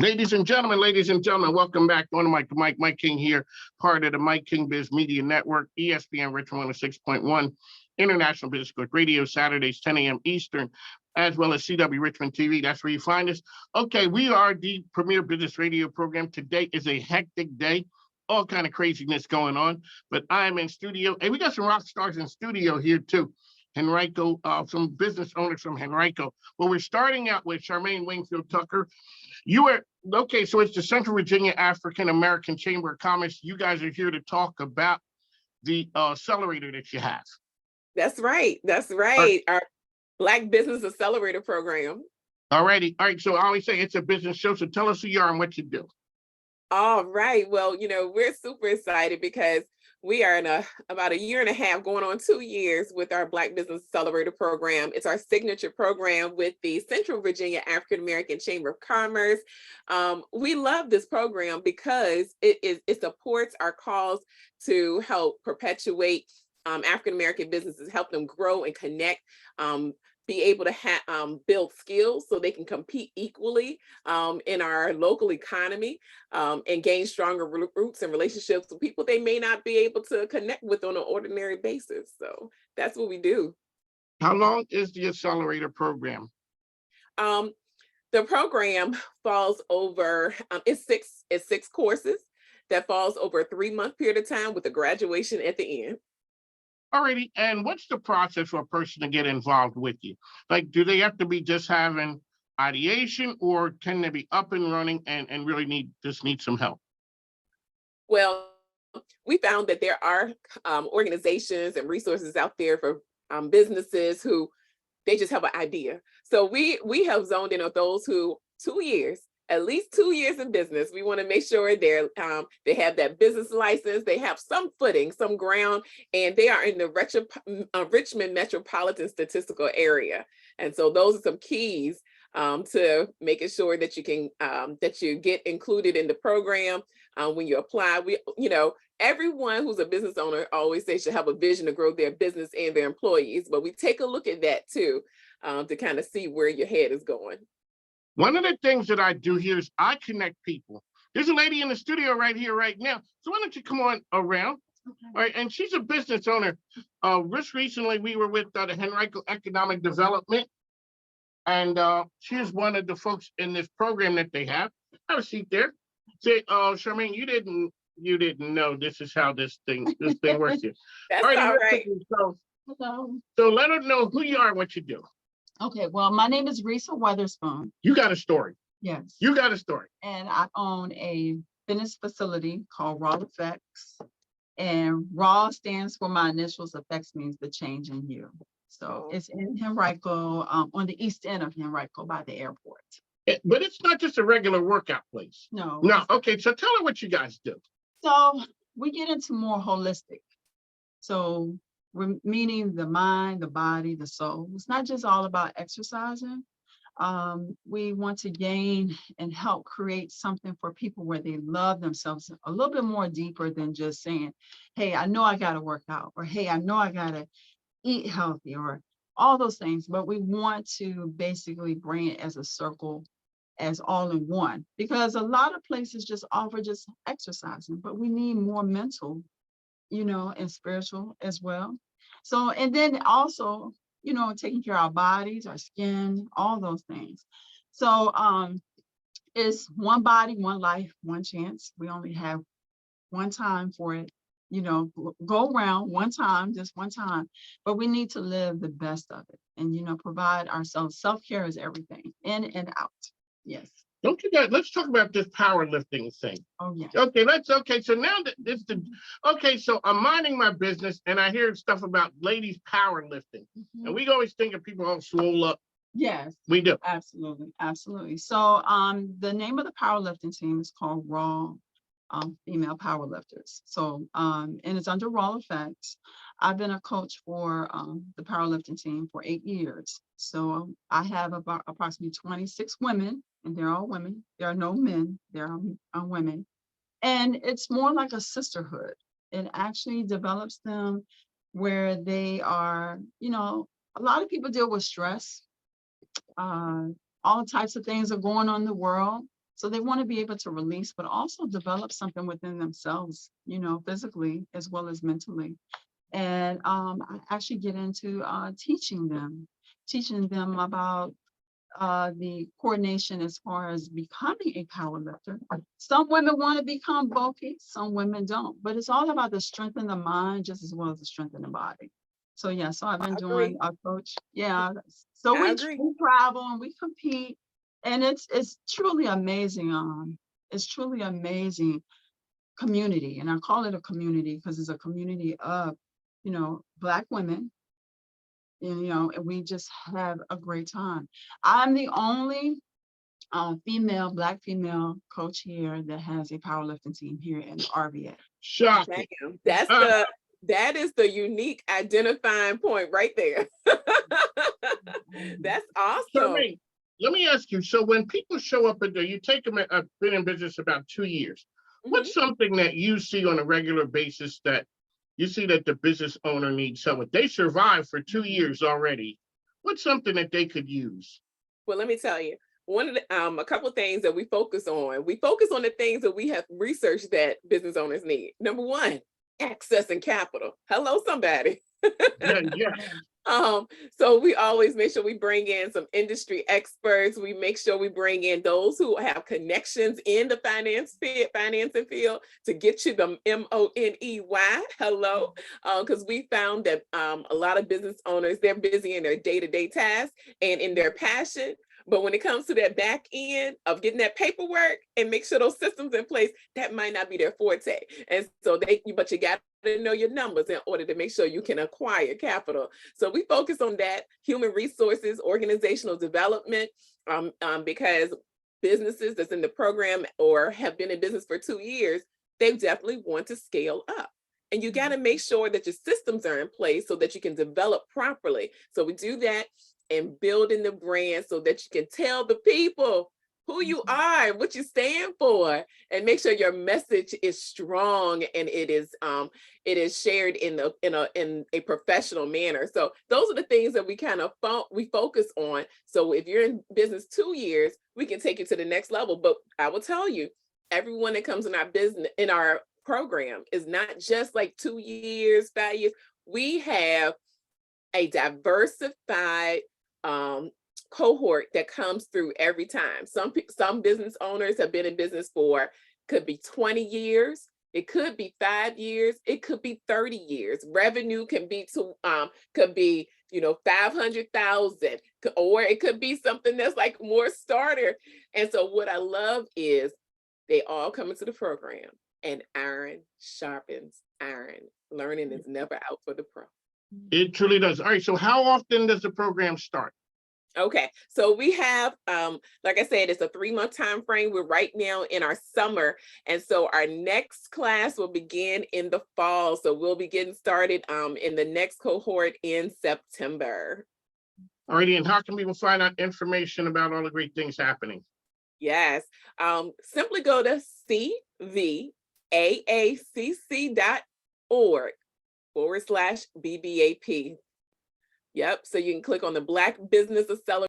Ladies and gentlemen, welcome back. On Mike King here, part of the Mike King Biz Media Network, ESPN Richmond 106.1, International Business Court Radio, Saturdays, 10 a.m. Eastern, as well as CW Richmond TV. That's where you find us. Okay, we are the premier business radio program. Today is a hectic day. All kind of craziness going on, but I am in studio. And we got some rock stars in studio here too. Henrico, some business owners from Henrico. Well, we're starting out with Charmaine Wingfield Tucker. You are, okay, so it's the Central Virginia African American Chamber of Commerce. You guys are here to talk about the accelerator that you have. That's right. That's right. Our Black Business Accelerator program. All righty. All right. So I always say it's a business show. So tell us who you are and what you do. All right. Well, we're super excited because we are in about a year and a half, going on 2 years with our Black Business Accelerator program. It's our signature program with the Central Virginia African American Chamber of Commerce. We love this program because it supports our cause to help perpetuate African American businesses, help them grow and connect, be able to build skills so they can compete equally in our local economy and gain stronger roots and relationships with people they may not be able to connect with on an ordinary basis. So that's what we do. How long is the accelerator program? The program falls over, it's six courses that falls over a 3-month period of time with a graduation at the end. Alrighty, and what's the process for a person to get involved with you? Like, do they have to be just having ideation, or can they be up and running and really need some help? Well, we found that there are organizations and resources out there for businesses who they just have an idea. So we have zoned in on those who 2 years. At least 2 years in business. We want to make sure they have that business license, they have some footing, some ground, and they are in the Richmond metropolitan statistical area. And so those are some keys to making sure that you can that you get included in the program when you apply. Everyone who's a business owner always says should have a vision to grow their business and their employees, but we take a look at that too to kind of see where your head is going. One of the things that I do here is I connect people. There's a lady in the studio right here, right now. So why don't you come on around? Okay. All right, and she's a business owner. Just recently, we were with the Henrico Economic Development, and she is one of the folks in this program that they have. Have a seat there. Say, Charmaine, you didn't know this is how this thing works here. That's all right. So let her know who you are and what you do. Okay, well, my name is Risa Weatherspoon. You got a story. Yes. You got a story. And I own a fitness facility called Raw Effects. And Raw stands for my initials. Effects means the change in you. So it's in Henrico, on the east end of Henrico by the airport. But it's not just a regular workout place. No. No. Okay, so tell her what you guys do. So we get into more holistic. So we're meaning the mind, the body, the soul. It's not just all about exercising. We want to gain and help create something for people where they love themselves a little bit more deeper than just saying, hey, I know I got to work out, or hey, I know I got to eat healthy, or all those things. But we want to basically bring it as a circle, as all in one, because a lot of places just offer just exercising, but we need more mental, and spiritual as well. So, and then also, taking care of our bodies, our skin, all those things. So it's one body, one life, one chance. We only have one time for it, go around one time, just one time, but we need to live the best of it and, provide ourselves. Self-care is everything, in and out. Yes. Don't you guys, let's talk about this powerlifting thing. Oh, yeah. Okay, so now so I'm minding my business and I hear stuff about ladies powerlifting. Mm-hmm. And we always think of people all swole up. Yes. We do. Absolutely, absolutely. So the name of the powerlifting team is called Raw Female Powerlifters. So and it's under Raw Effects. I've been a coach for the powerlifting team for 8 years. So I have about approximately 26 women, and they're all women. There are no men, there are women. And it's more like a sisterhood. It actually develops them where they are, a lot of people deal with stress. All types of things are going on in the world. So they want to be able to release, but also develop something within themselves, you know, physically as well as mentally. And I actually get into teaching them about the coordination as far as becoming a power lifter. Some women want to become bulky, some women don't, but it's all about the strength in the mind just as well as the strength in the body. So yeah, so I've been doing agree. a coach. Yeah, so I we agree. travel and we compete, and it's truly amazing. It's truly amazing community, and I call it a community because it's a community of, you know, Black women, and, you know, and we just have a great time. I'm the only Black female coach here that has a powerlifting team here in RVA. Shocking. Damn, that's Uh, that is the unique identifying point right there. That's awesome. Charmaine, let me ask you. So when people show up at you take them. I've been in business about 2 years. What's something that you see on a regular basis that you see that the business owner needs help with? They survived for 2 years already. What's something that they could use? Well, let me tell you, one of the a couple of things that we focus on. We focus on the things that we have researched that business owners need. Number one, access and capital. Hello, somebody. Yeah. So we always make sure we bring in some industry experts. We make sure we bring in those who have connections in the financing field to get you the money. Hello, because we found that a lot of business owners, they're busy in their day-to-day tasks and in their passion. But when it comes to that back end of getting that paperwork and make sure those systems in place, that might not be their forte. And so but you got to know your numbers in order to make sure you can acquire capital. So we focus on that, human resources, organizational development, because businesses that's in the program or have been in business for 2 years, they definitely want to scale up. And you got to make sure that your systems are in place so that you can develop properly. So we do that and building the brand so that you can tell the people who you are and what you stand for, and make sure your message is strong and it is shared in a professional manner. So those are the things that we kind of we focus on. So if you're in business 2 years, we can take you to the next level. But I will tell you, everyone that comes in our business, in our program, is not just like 2 years, 5 years. We have a diversified cohort that comes through every time. Some business owners have been in business for, could be 20 years, it could be 5 years, it could be 30 years. Revenue can be could be 500,000, or it could be something that's like more starter. And so what I love is they all come into the program, and iron sharpens iron. Learning is never out for the pro. It truly does. All right. So how often does the program start? Okay, so we have, like I said, it's a 3-month time frame. We're right now in our summer, and so our next class will begin in the fall. So we'll be getting started in the next cohort in September. All righty, and how can people find out information about all the great things happening? Yes, simply go to cvaacc.org/BBAP. Yep, so you can click on the Black Business Accelerator